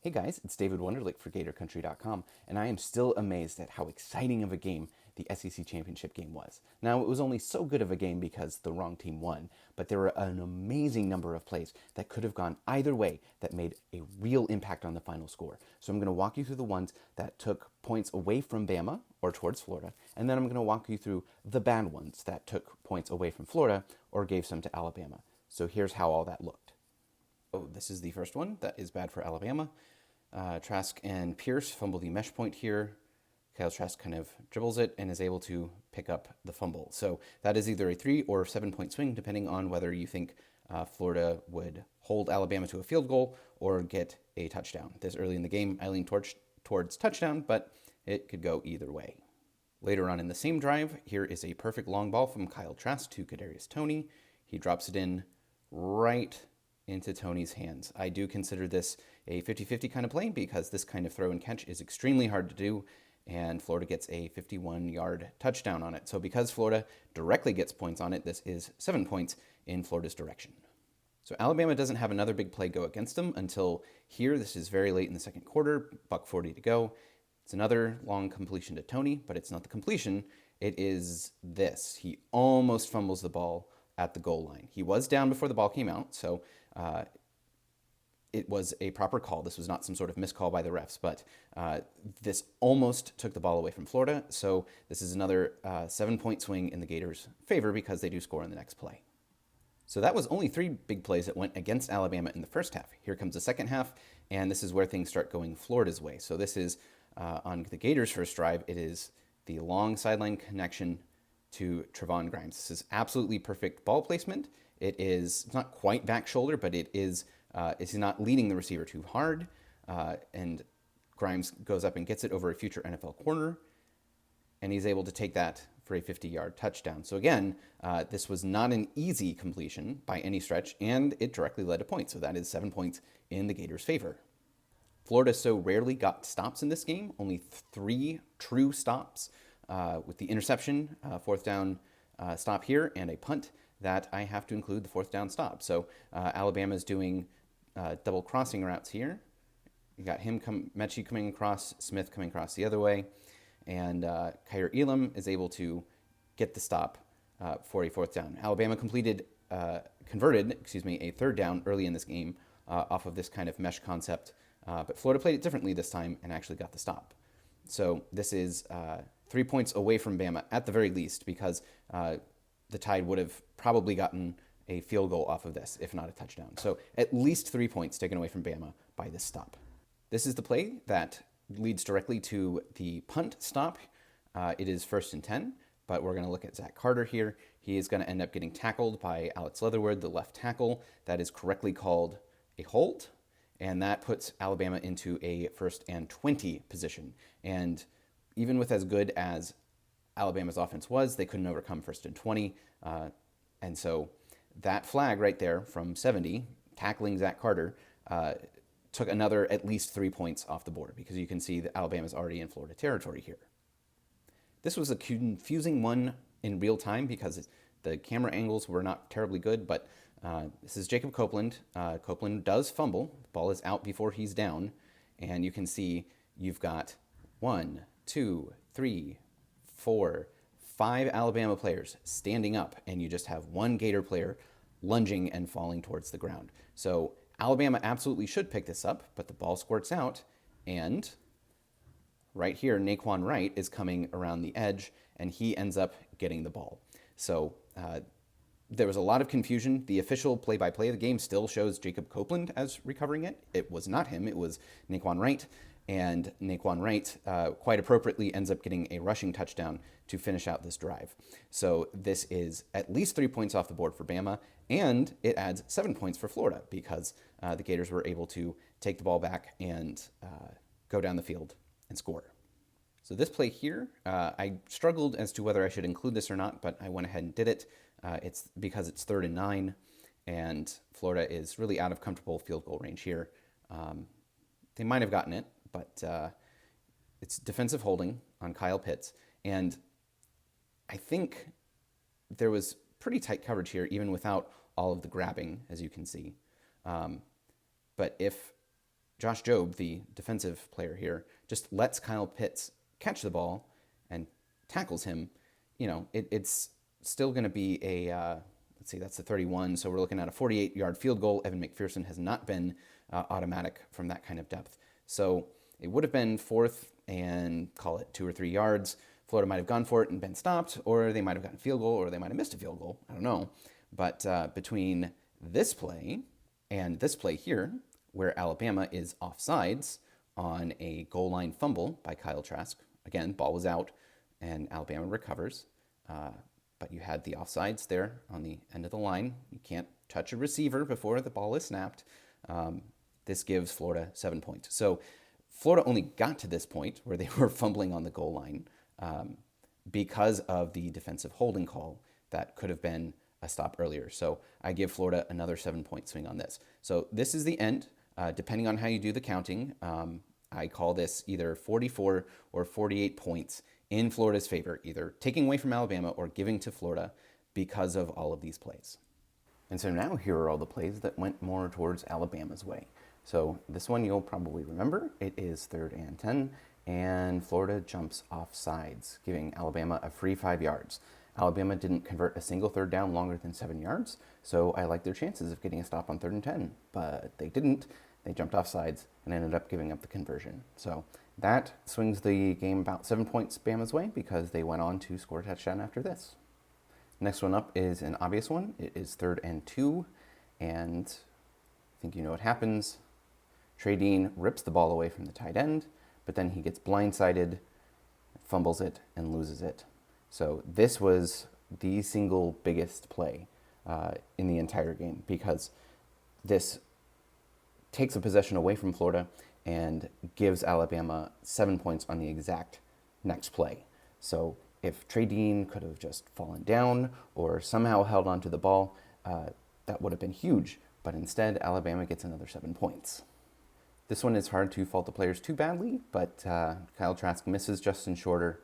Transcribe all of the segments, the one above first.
Hey guys, it's David Wonderlick for GatorCountry.com, and I am still amazed at how exciting of a game the SEC Championship game was. Now, it was only so good of a game because the wrong team won, but there were an amazing number of plays that could have gone either way that made a real impact on the final score. So I'm going to walk you through the ones that took points away from Bama or towards Florida, and then I'm going to walk you through the bad ones that took points away from Florida or gave some to Alabama. So here's how all that looked. Oh, this is the first one that is bad for Alabama. Trask and Pierce fumble the mesh point here. Kyle Trask kind of dribbles it and is able to pick up the fumble. So that is either a 3 or 7 point swing, depending on whether you think Florida would hold Alabama to a field goal or get a touchdown. This early in the game, I lean towards touchdown, but it could go either way. Later on in the same drive, here is a perfect long ball from Kyle Trask to Kadarius Toney. He drops it in right into Toney's hands. I do consider this a 50-50 kind of play because this kind of throw and catch is extremely hard to do, and Florida gets a 51-yard touchdown on it. So because Florida directly gets points on it, this is 7 points in Florida's direction. So Alabama doesn't have another big play go against them until here. This is very late in the second quarter, $1:40 to go. It's another long completion to Toney, but it's not the completion. It is this. He almost fumbles the ball at the goal line. He was down before the ball came out, so it was a proper call. This was not some sort of miscall by the refs, but this almost took the ball away from Florida. So this is another 7-point swing in the Gators' favor because they do score in the next play. So that was only 3 big plays that went against Alabama in the first half. Here comes the second half, and this is where things start going Florida's way. So this is on the Gators' first drive. It is the long sideline connection to Trevon Grimes. This is absolutely perfect ball placement. It's not quite back shoulder, but it's not leading the receiver too hard. And Grimes goes up and gets it over a future NFL corner, and he's able to take that for a 50-yard touchdown. So again, this was not an easy completion by any stretch, and it directly led to points. So that is 7 points in the Gators' favor. Florida so rarely got stops in this game, only 3 true stops with the interception, 4th down stop here, and a punt that I have to include the 4th down stop. So Alabama's doing double crossing routes here. You got Mechie coming across, Smith coming across the other way, and Kyer Elam is able to get the stop for a 4th down. Alabama converted a 3rd down early in this game off of this kind of mesh concept, but Florida played it differently this time and actually got the stop. So this is 3 points away from Bama at the very least, because the Tide would have probably gotten a field goal off of this, if not a touchdown. So at least 3 points taken away from Bama by this stop. This is the play that leads directly to the punt stop. It is 1st and 10, but we're going to look at Zach Carter here. He is going to end up getting tackled by Alex Leatherwood, the left tackle. That is correctly called a hold, and that puts Alabama into a 1st and 20 position. And even with as good as Alabama's offense was, they couldn't overcome 1st and 20. And so that flag right there from 70, tackling Zach Carter, took another at least 3 points off the board, because you can see that Alabama's already in Florida territory here. This was a confusing one in real time because the camera angles were not terribly good, but this is Jacob Copeland. Copeland does fumble. The ball is out before he's down, and you can see you've got 1, 2, 3, 4, 5 Alabama players standing up, and you just have 1 Gator player lunging and falling towards the ground. So Alabama absolutely should pick this up, but the ball squirts out, and right here, Naquan Wright is coming around the edge, and he ends up getting the ball. So there was a lot of confusion. The official play-by-play of the game still shows Jacob Copeland as recovering it. It was not him. It was Naquan Wright. And Naquan Wright, quite appropriately, ends up getting a rushing touchdown to finish out this drive. So this is at least 3 points off the board for Bama, and it adds 7 points for Florida because the Gators were able to take the ball back and go down the field and score. So this play here, I struggled as to whether I should include this or not, but I went ahead and did it. It's because it's 3rd and 9, and Florida is really out of comfortable field goal range here. They might have gotten it, but it's defensive holding on Kyle Pitts. And I think there was pretty tight coverage here, even without all of the grabbing, as you can see. But if Josh Jobe, the defensive player here, just lets Kyle Pitts catch the ball and tackles him, it's still going to be a, let's see, that's the 31. So we're looking at a 48-yard field goal. Evan McPherson has not been automatic from that kind of depth. So it would have been fourth and call it 2 or 3 yards. Florida might have gone for it and been stopped, or they might have gotten a field goal, or they might have missed a field goal. I don't know. But between this play and this play here, where Alabama is offsides on a goal line fumble by Kyle Trask, again, ball was out, and Alabama recovers. But you had the offsides there on the end of the line. You can't touch a receiver before the ball is snapped. This gives Florida 7 points. So Florida only got to this point where they were fumbling on the goal line because of the defensive holding call that could have been a stop earlier. So I give Florida another 7-point swing on this. So this is the end. Depending on how you do the counting, I call this either 44 or 48 points in Florida's favor, either taking away from Alabama or giving to Florida because of all of these plays. And so now here are all the plays that went more towards Alabama's way. So this one you'll probably remember. It is 3rd and 10, and Florida jumps off sides, giving Alabama a free 5 yards. Alabama didn't convert a single third down longer than 7 yards, so I like their chances of getting a stop on 3rd and 10, but they didn't. They jumped off sides and ended up giving up the conversion. So that swings the game about 7 points Bama's way because they went on to score a touchdown after this. Next one up is an obvious one. It is 3rd and 2, and I think you know what happens. Trey Dean rips the ball away from the tight end, but then he gets blindsided, fumbles it, and loses it. So this was the single biggest play in the entire game because this takes a possession away from Florida and gives Alabama 7 points on the exact next play. So if Trey Dean could have just fallen down or somehow held onto the ball, that would have been huge. But instead, Alabama gets another 7 points. This one is hard to fault the players too badly, but Kyle Trask misses Justin Shorter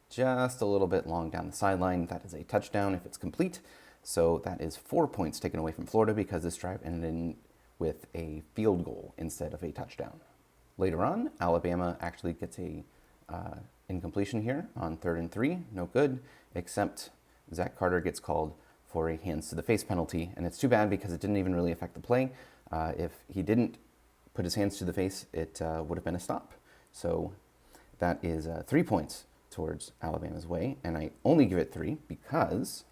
just a little bit long down the sideline. That is a touchdown if it's complete. So that is 4 points taken away from Florida because this drive ended with a field goal instead of a touchdown. Later on, Alabama actually gets a incompletion here on 3rd and 3, no good, except Zach Carter gets called for a hands to the face penalty, and it's too bad because it didn't even really affect the play. If he didn't put his hands to the face, it would have been a stop. So that is 3 points towards Alabama's way, and I only give it 3 because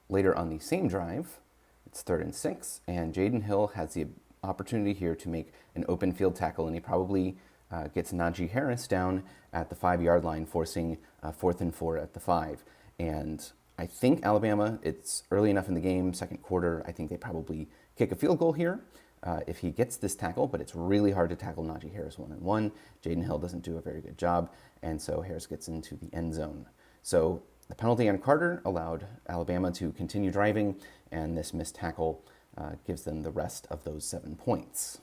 later on the same drive, it's 3rd and 6, and Jaden Hill has the opportunity here to make an open field tackle, and he probably gets Najee Harris down at the 5-yard line, forcing 4th and 4 at the 5. And I think Alabama, it's early enough in the game, second quarter, I think they probably kick a field goal here if he gets this tackle, but it's really hard to tackle Najee Harris 1-on-1. Jaden Hill doesn't do a very good job, and so Harris gets into the end zone. So the penalty on Carter allowed Alabama to continue driving, and this missed tackle gives them the rest of those 7 points.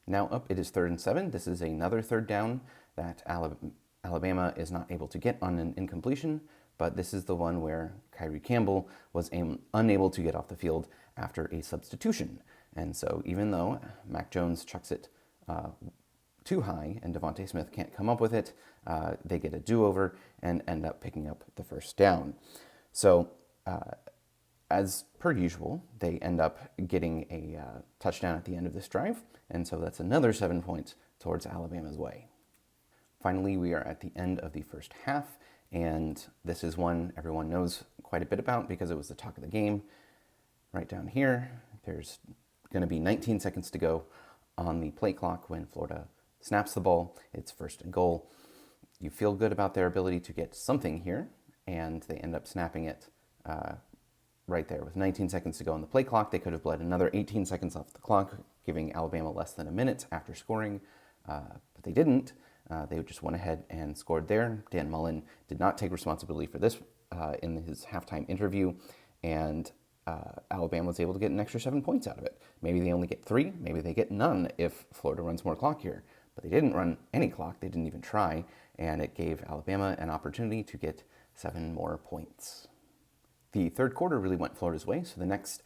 Now up, it is 3rd and 7. This is another third down that Alabama is not able to get on an incompletion, but this is the one where Kyrie Campbell was unable to get off the field after a substitution. And so even though Mac Jones chucks it too high and Devontae Smith can't come up with it, they get a do-over and end up picking up the first down. So as per usual, they end up getting a touchdown at the end of this drive, and so that's another 7 points towards Alabama's way. Finally, we are at the end of the first half, and this is one everyone knows quite a bit about because it was the talk of the game. Right down here, there's going to be 19 seconds to go on the play clock when Florida snaps the ball. It's 1st and goal. You feel good about their ability to get something here, and they end up snapping it right there. With 19 seconds to go on the play clock, they could have bled another 18 seconds off the clock, giving Alabama less than a minute after scoring, but they didn't. They just went ahead and scored there. Dan Mullen did not take responsibility for this in his halftime interview, and Alabama was able to get an extra 7 points out of it. Maybe they only get 3, maybe they get none if Florida runs more clock here. But they didn't run any clock, they didn't even try, and it gave Alabama an opportunity to get 7 more points. The third quarter really went Florida's way, so the next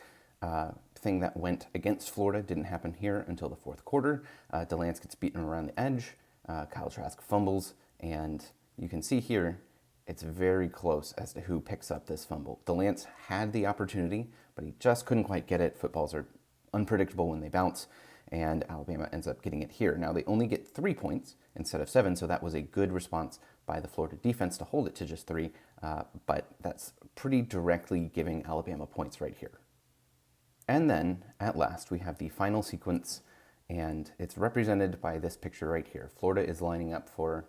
thing that went against Florida didn't happen here until the fourth quarter. Delance gets beaten around the edge. Kyle Trask fumbles, and you can see here it's very close as to who picks up this fumble. Delance had the opportunity, but he just couldn't quite get it. Footballs are unpredictable when they bounce, and Alabama ends up getting it here. Now, they only get 3 points instead of 7, so that was a good response by the Florida defense to hold it to just 3, but that's pretty directly giving Alabama points right here. And then, at last, we have the final sequence, and it's represented by this picture right here. Florida is lining up for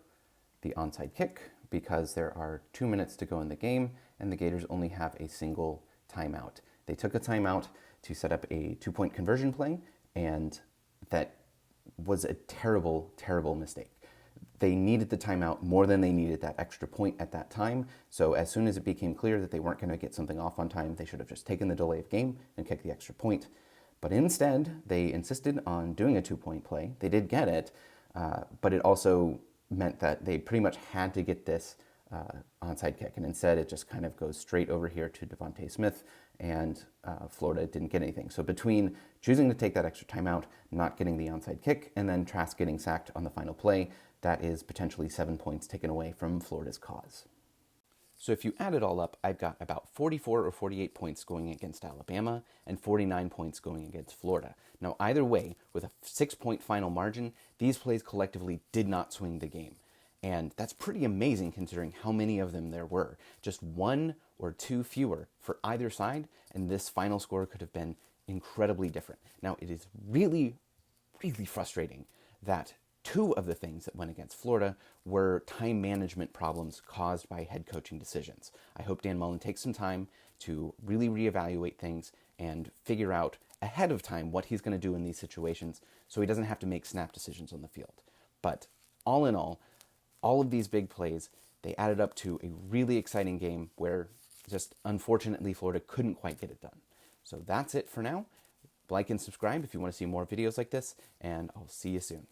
the onside kick because there are 2 minutes to go in the game, and the Gators only have a single timeout. They took a timeout to set up a 2-point conversion play, and that was a terrible, terrible mistake. They needed the timeout more than they needed that extra point at that time. So as soon as it became clear that they weren't going to get something off on time, they should have just taken the delay of game and kicked the extra point. But instead, they insisted on doing a 2-point play. They did get it, but it also meant that they pretty much had to get this onside kick. And instead, it just kind of goes straight over here to Devontae Smith, and Florida didn't get anything. So between choosing to take that extra timeout, not getting the onside kick, and then Trask getting sacked on the final play, that is potentially 7 points taken away from Florida's cause. So if you add it all up, I've got about 44 or 48 points going against Alabama and 49 points going against Florida. Now, either way, with a 6-point final margin, these plays collectively did not swing the game. And that's pretty amazing considering how many of them there were. Just 1 or 2 fewer for either side, and this final score could have been incredibly different. Now, it is really, really frustrating that 2 of the things that went against Florida were time management problems caused by head coaching decisions. I hope Dan Mullen takes some time to really reevaluate things and figure out ahead of time what he's going to do in these situations so he doesn't have to make snap decisions on the field. But all in all of these big plays, they added up to a really exciting game where just unfortunately Florida couldn't quite get it done. So that's it for now. Like and subscribe if you want to see more videos like this, and I'll see you soon.